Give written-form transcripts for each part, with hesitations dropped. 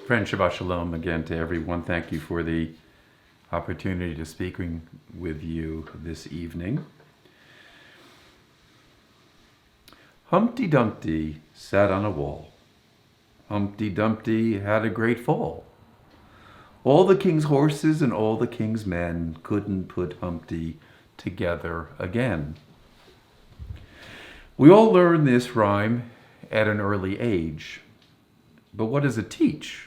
Friend, Shabbat Shalom again to everyone. Thank you for the opportunity to speak with you this evening. Humpty Dumpty sat on a wall. Humpty Dumpty had a great fall. All the king's horses and all the king's men couldn't put Humpty together again. We all learn this rhyme at an early age. But what does it teach?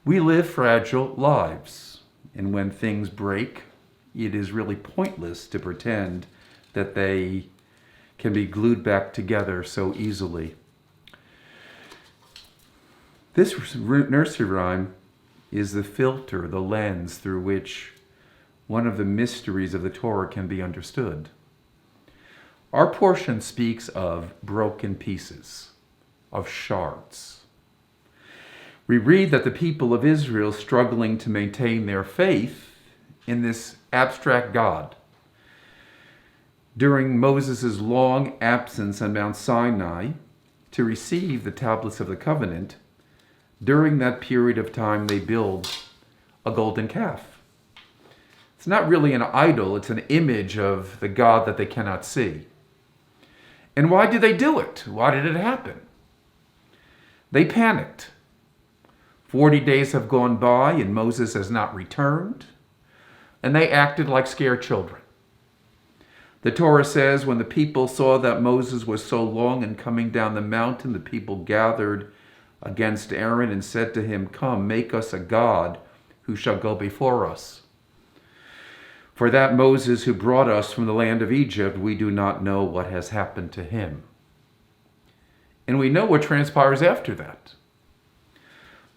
We live fragile lives, and when things break, it is really pointless to pretend that they can be glued back together so easily. This nursery rhyme is the filter, the lens through which one of the mysteries of the Torah can be understood. Our portion speaks of broken pieces, of shards. We read that the people of Israel struggling to maintain their faith in this abstract God. During Moses' long absence on Mount Sinai to receive the tablets of the covenant, during that period of time they build a golden calf. It's not really an idol, it's an image of the God that they cannot see. And why did they do it? Why did it happen? They panicked. 40 days have gone by and Moses has not returned, and they acted like scared children. The Torah says when the people saw that Moses was so long in coming down the mountain, the people gathered against Aaron and said to him, "Come, make us a god who shall go before us. For that Moses who brought us from the land of Egypt, we do not know what has happened to him." And we know what transpires after that.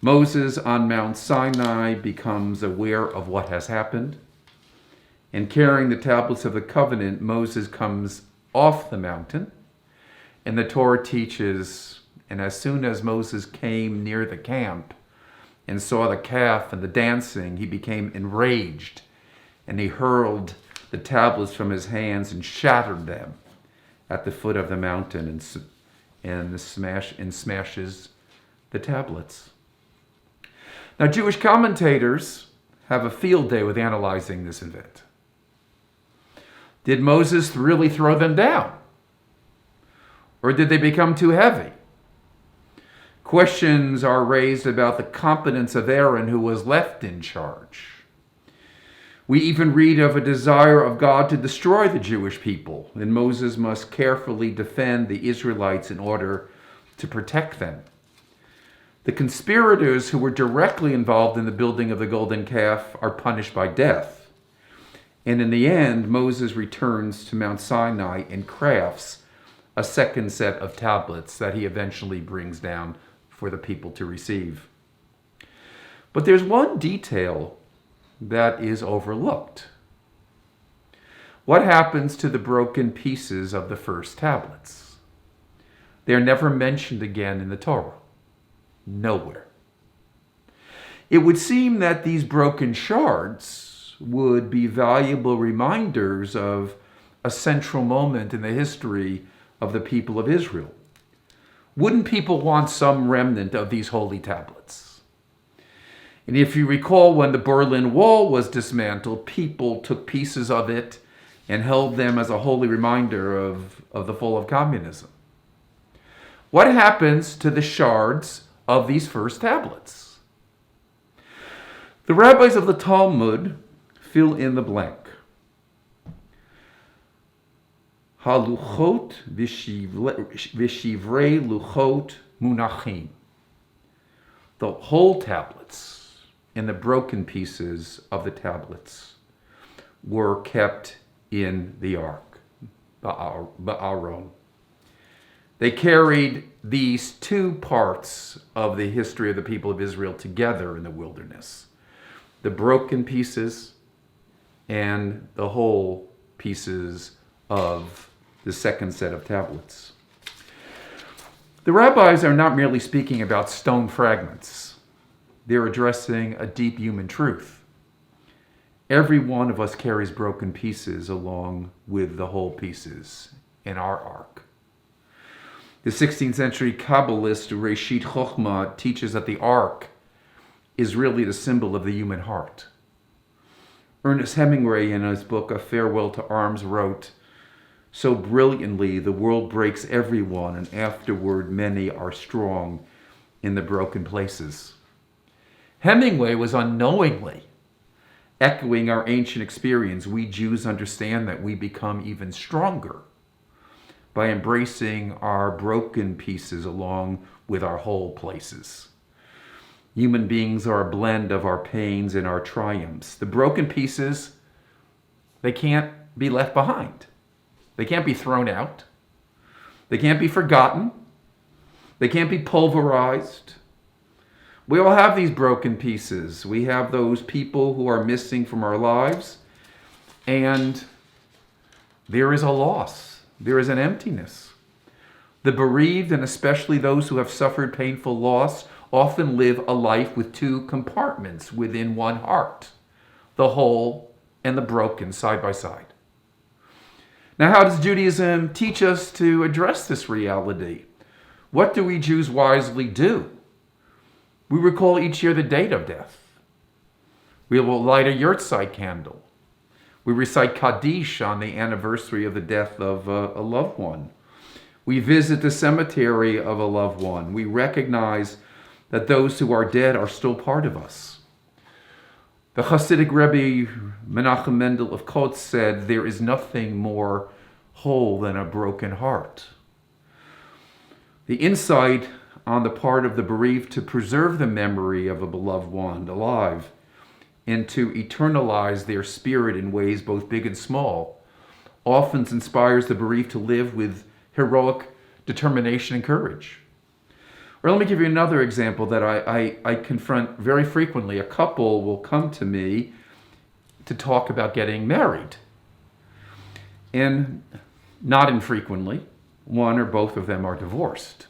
Moses on Mount Sinai becomes aware of what has happened, and carrying the tablets of the covenant, Moses comes off the mountain, and the Torah teaches, and as soon as Moses came near the camp and saw the calf and the dancing, he became enraged, and he hurled the tablets from his hands and shattered them at the foot of the mountain and smashes the tablets. Now, Jewish commentators have a field day with analyzing this event. Did Moses really throw them down? Or did they become too heavy? Questions are raised about the competence of Aaron, who was left in charge. We even read of a desire of God to destroy the Jewish people, and Moses must carefully defend the Israelites in order to protect them. The conspirators who were directly involved in the building of the golden calf are punished by death. And in the end, Moses returns to Mount Sinai and crafts a second set of tablets that he eventually brings down for the people to receive. But there's one detail that is overlooked. What happens to the broken pieces of the first tablets? They're never mentioned again in the Torah. Nowhere. It would seem that these broken shards would be valuable reminders of a central moment in the history of the people of Israel. Wouldn't people want some remnant of these holy tablets? And if you recall, when the Berlin Wall was dismantled, people took pieces of it and held them as a holy reminder of the fall of communism. What happens to the shards of these first tablets? The rabbis of the Talmud fill in the blank. Haluchot v'shivrei luchot munachim. The whole tablets and the broken pieces of the tablets were kept in the ark, Ba'aron. They carried these two parts of the history of the people of Israel together in the wilderness. The broken pieces and the whole pieces of the second set of tablets. The rabbis are not merely speaking about stone fragments. They're addressing a deep human truth. Every one of us carries broken pieces along with the whole pieces in our ark. The 16th century Kabbalist Reshit Chochmah teaches that the ark is really the symbol of the human heart. Ernest Hemingway, in his book A Farewell to Arms, wrote so brilliantly, "The world breaks everyone, and afterward many are strong in the broken places." Hemingway was unknowingly echoing our ancient experience. We Jews understand that we become even stronger by embracing our broken pieces along with our whole places. Human beings are a blend of our pains and our triumphs. The broken pieces, they can't be left behind. They can't be thrown out. They can't be forgotten. They can't be pulverized. We all have these broken pieces. We have those people who are missing from our lives, and there is a loss. There is an emptiness. The bereaved, and especially those who have suffered painful loss, often live a life with two compartments within one heart, the whole and the broken side by side. Now, how does Judaism teach us to address this reality? What do we Jews wisely do? We recall each year the date of death. We will light a yurtzeit candle. We recite Kaddish on the anniversary of the death of a loved one. We visit the cemetery of a loved one. We recognize that those who are dead are still part of us. The Hasidic Rebbe Menachem Mendel of Kotz said, "There is nothing more whole than a broken heart." The insight on the part of the bereaved to preserve the memory of a beloved one alive and to eternalize their spirit in ways both big and small often inspires the bereaved to live with heroic determination and courage. Or let me give you another example that I confront very frequently. A couple will come to me to talk about getting married. And not infrequently, one or both of them are divorced.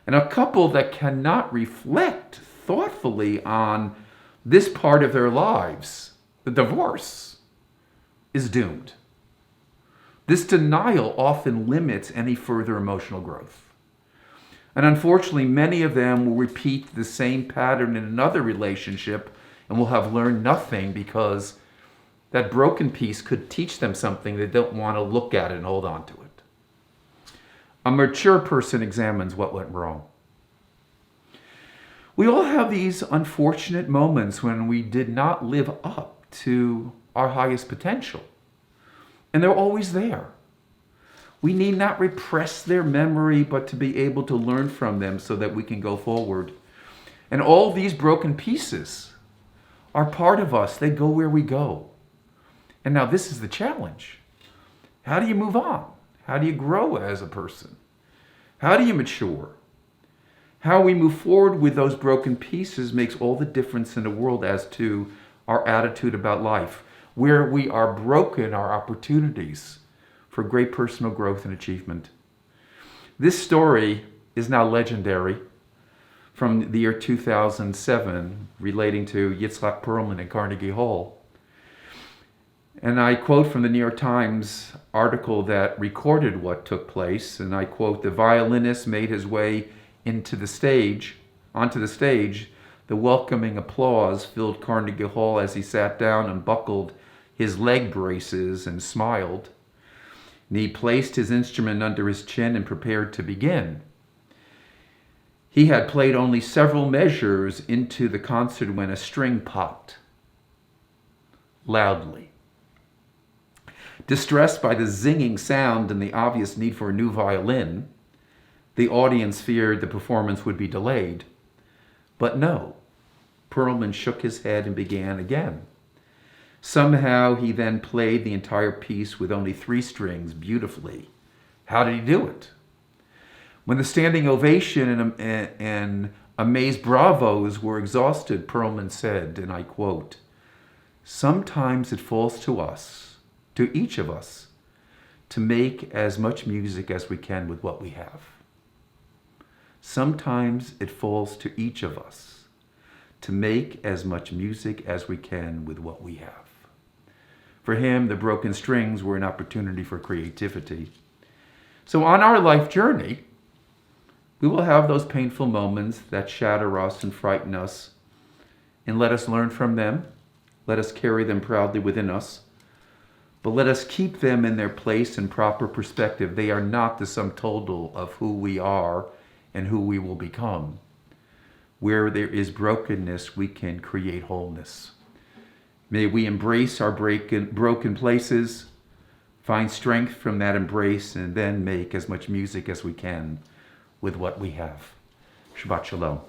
And a couple that cannot reflect thoughtfully on this part of their lives, the divorce, is doomed. This denial often limits any further emotional growth. And unfortunately, many of them will repeat the same pattern in another relationship and will have learned nothing because that broken piece could teach them something they don't want to look at and hold on to it. A mature person examines what went wrong. We all have these unfortunate moments when we did not live up to our highest potential. And they're always there. We need not repress their memory, but to be able to learn from them so that we can go forward. And all these broken pieces are part of us. They go where we go. And now this is the challenge. How do you move on? How do you grow as a person? How do you mature? How we move forward with those broken pieces makes all the difference in the world as to our attitude about life. Where we are broken are opportunities for great personal growth and achievement. This story is now legendary from the year 2007 relating to Yitzhak Perlman at Carnegie Hall. And I quote from the New York Times article that recorded what took place, and I quote, "The violinist made his way onto the stage. The welcoming applause filled Carnegie Hall as he sat down and buckled his leg braces and smiled. And he placed his instrument under his chin and prepared to begin. He had played only several measures into the concert when a string popped loudly. Distressed by the zinging sound and the obvious need for a new violin, the audience feared the performance would be delayed. But no, Perlman shook his head and began again. Somehow he then played the entire piece with only 3 strings beautifully. How did he do it? When the standing ovation and amazed bravos were exhausted, Perlman said, and I quote, "Sometimes it falls to us, to each of us, to make as much music as we can with what we have. Sometimes it falls to each of us to make as much music as we can with what we have." For him, the broken strings were an opportunity for creativity. So on our life journey, We will have those painful moments that shatter us and frighten us, and let us learn from them. Let us carry them proudly within us. But let us keep them in their place and proper perspective. They are not the sum total of who we are and who we will become. Where there is brokenness, we can create wholeness. May we embrace our broken places, find strength from that embrace, and then make as much music as we can with what we have. Shabbat Shalom.